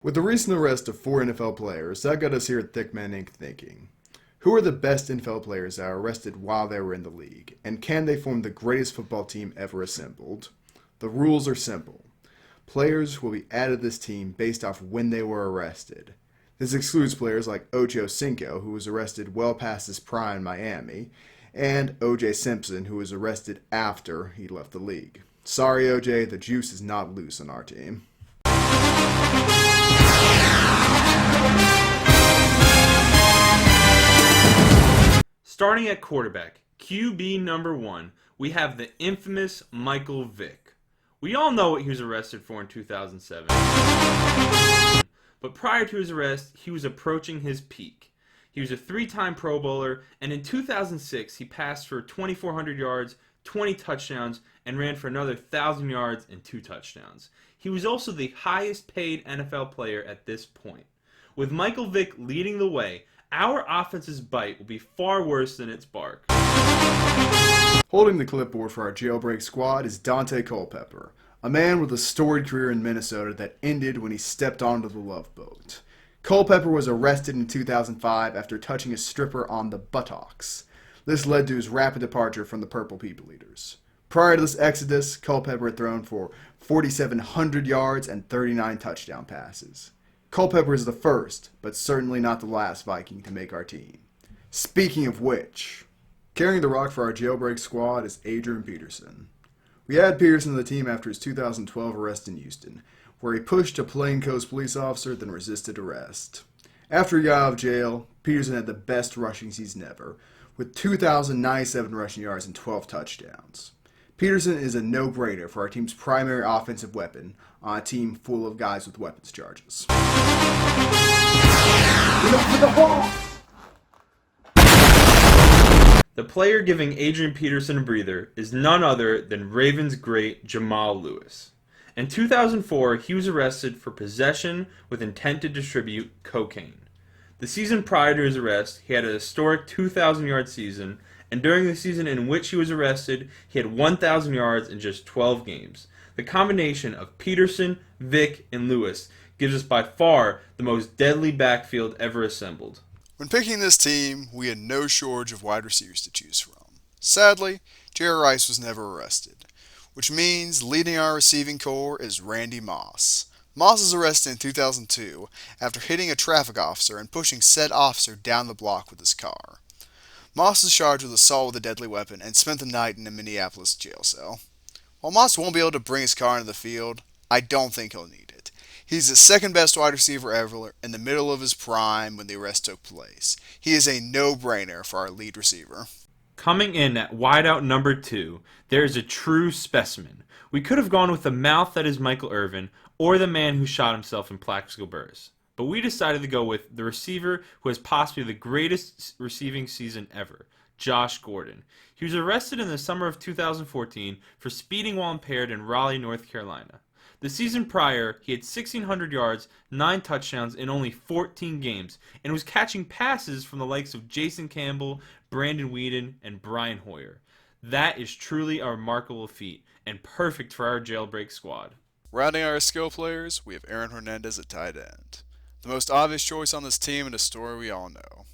With the recent arrest of four NFL players, that got us here at Thickman Inc. thinking. Who are the best NFL players that were arrested while they were in the league? And can they form the greatest football team ever assembled? The rules are simple. Players will be added to this team based off when they were arrested. This excludes players like Ocho Cinco, who was arrested well past his prime in Miami, and O.J. Simpson, who was arrested after he left the league. Sorry, O.J., the juice is not loose on our team. Starting at quarterback, QB number 1, we have the infamous Michael Vick. We all know what he was arrested for in 2007. But prior to his arrest, he was approaching his peak. He was a 3-time Pro Bowler, and in 2006, he passed for 2,400 yards, 20 touchdowns, and ran for another 1,000 yards and 2 touchdowns. He was also the highest paid NFL player at this point. With Michael Vick leading the way, our offense's bite will be far worse than its bark. Holding the clipboard for our jailbreak squad is Dante Culpepper, a man with a storied career in Minnesota that ended when he stepped onto the Love Boat. Culpepper was arrested in 2005 after touching a stripper on the buttocks. This led to his rapid departure from the Purple People Eaters. Prior to this exodus, Culpepper had thrown for 4,700 yards and 39 touchdown passes. Culpepper is the first, but certainly not the last Viking to make our team. Speaking of which, carrying the rock for our jailbreak squad is Adrian Peterson. We added Peterson to the team after his 2012 arrest in Houston, where he pushed a plainclothes police officer then resisted arrest. After he got out of jail, Peterson had the best rushing season ever, with 2,097 rushing yards and 12 touchdowns. Peterson is a no-brainer for our team's primary offensive weapon on a team full of guys with weapons charges. The player giving Adrian Peterson a breather is none other than Ravens great Jamal Lewis. In 2004, he was arrested for possession with intent to distribute cocaine. The season prior to his arrest, he had a historic 2,000-yard season, and during the season in which he was arrested, he had 1,000 yards in just 12 games. The combination of Peterson, Vick, and Lewis gives us by far the most deadly backfield ever assembled. When picking this team, we had no shortage of wide receivers to choose from. Sadly, Jerry Rice was never arrested, which means leading our receiving corps is Randy Moss. Moss was arrested in 2002 after hitting a traffic officer and pushing said officer down the block with his car. Moss is charged with assault with a deadly weapon and spent the night in a Minneapolis jail cell. While Moss won't be able to bring his car into the field, I don't think he'll need it. He's the second best wide receiver ever in the middle of his prime when the arrest took place. He is a no-brainer for our lead receiver. Coming in at wideout number 2, there is a true specimen. We could have gone with the mouth that is Michael Irvin or the man who shot himself in Plaxico Burress. But we decided to go with the receiver who has possibly the greatest receiving season ever, Josh Gordon. He was arrested in the summer of 2014 for speeding while impaired in Raleigh, North Carolina. The season prior, he had 1,600 yards, 9 touchdowns in only 14 games, and was catching passes from the likes of Jason Campbell, Brandon Whedon, and Brian Hoyer. That is truly a remarkable feat, and perfect for our jailbreak squad. Rounding our skill players, we have Aaron Hernandez at tight end. The most obvious choice on this team and a story we all know.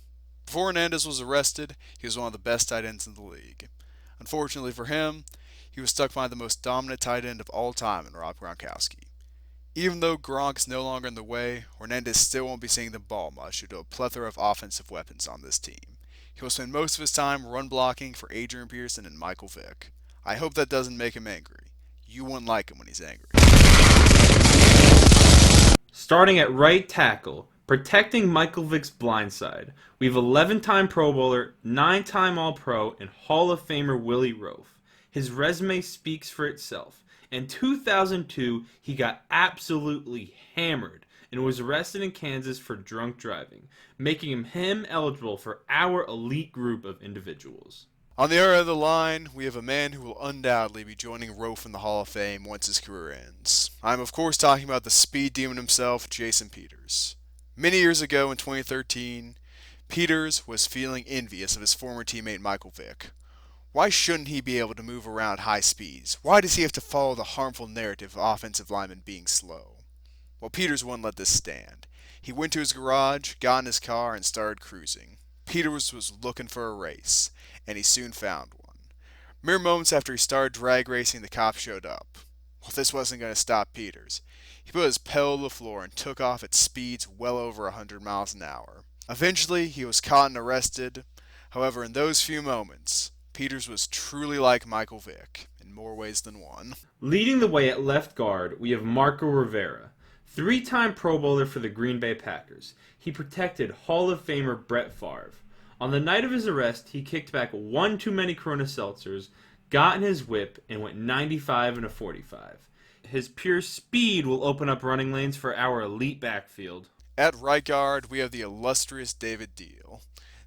Before Hernandez was arrested, he was one of the best tight ends in the league. Unfortunately for him, he was stuck behind the most dominant tight end of all time in Rob Gronkowski. Even though Gronk is no longer in the way, Hernandez still won't be seeing the ball much due to a plethora of offensive weapons on this team. He will spend most of his time run blocking for Adrian Peterson and Michael Vick. I hope that doesn't make him angry. You wouldn't like him when he's angry. Starting at right tackle, protecting Michael Vick's blindside, we have 11-time Pro Bowler, 9-time All-Pro, and Hall of Famer Willie Roaf. His resume speaks for itself. In 2002, he got absolutely hammered and was arrested in Kansas for drunk driving, making him eligible for our elite group of individuals. On the other end of the line, we have a man who will undoubtedly be joining Roaf in the Hall of Fame once his career ends. I'm of course talking about the speed demon himself, Jason Peters. Many years ago in 2013, Peters was feeling envious of his former teammate Michael Vick. Why shouldn't he be able to move around high speeds? Why does he have to follow the harmful narrative of offensive linemen being slow? Well, Peters wouldn't let this stand. He went to his garage, got in his car, and started cruising. Peters was looking for a race, and he soon found one. Mere moments after he started drag racing, the cops showed up. Well, this wasn't going to stop Peters. He put his pedal to the floor and took off at speeds well over 100 miles an hour. Eventually, he was caught and arrested. However, in those few moments, Peters was truly like Michael Vick, in more ways than one. Leading the way at left guard, we have Marco Rivera, three-time Pro Bowler for the Green Bay Packers. He protected Hall of Famer Brett Favre. On the night of his arrest, he kicked back one too many Corona Seltzers, got in his whip, and went 95 and a 45. His pure speed will open up running lanes for our elite backfield. At right guard, we have the illustrious David Deal.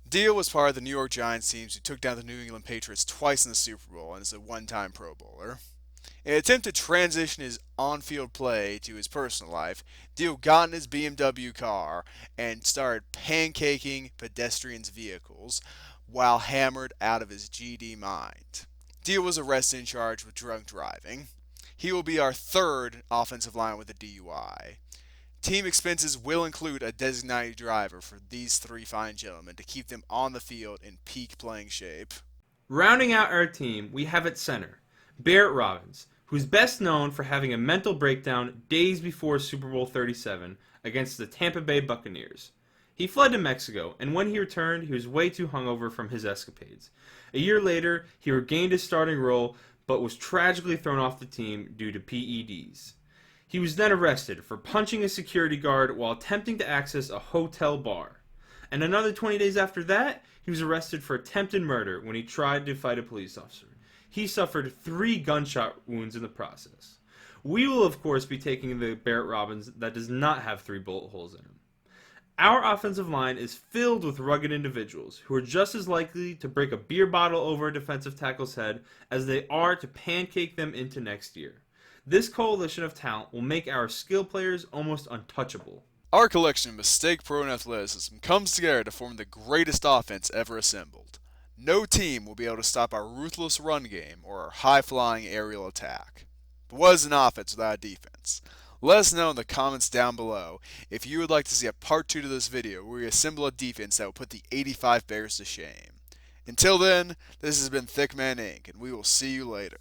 Deal was part of the New York Giants teams who took down the New England Patriots twice in the Super Bowl and is a one-time Pro Bowler. In an attempt to transition his on-field play to his personal life, Deal got in his BMW car and started pancaking pedestrians' vehicles while hammered out of his GD mind. Deal was arrested and charged with drunk driving. He will be our third offensive line with a DUI. Team expenses will include a designated driver for these three fine gentlemen to keep them on the field in peak playing shape. Rounding out our team, we have at center Barret Robbins, who's best known for having a mental breakdown days before Super Bowl 37 against the Tampa Bay Buccaneers. He fled to Mexico, and when he returned, he was way too hungover from his escapades. A year later, he regained his starting role, but was tragically thrown off the team due to PEDs. He was then arrested for punching a security guard while attempting to access a hotel bar. And another 20 days after that, he was arrested for attempted murder when he tried to fight a police officer. He suffered 3 gunshot wounds in the process. We will, of course, be taking the Barret Robbins that does not have 3 bullet holes in him. Our offensive line is filled with rugged individuals who are just as likely to break a beer bottle over a defensive tackle's head as they are to pancake them into next year. This coalition of talent will make our skill players almost untouchable. Our collection of mistake-prone athleticism comes together to form the greatest offense ever assembled. No team will be able to stop our ruthless run game or our high-flying aerial attack. But what is an offense without a defense? Let us know in the comments down below if you would like to see a part 2 to this video where we assemble a defense that will put the 85 Bears to shame. Until then, this has been Thickman Inc., and we will see you later.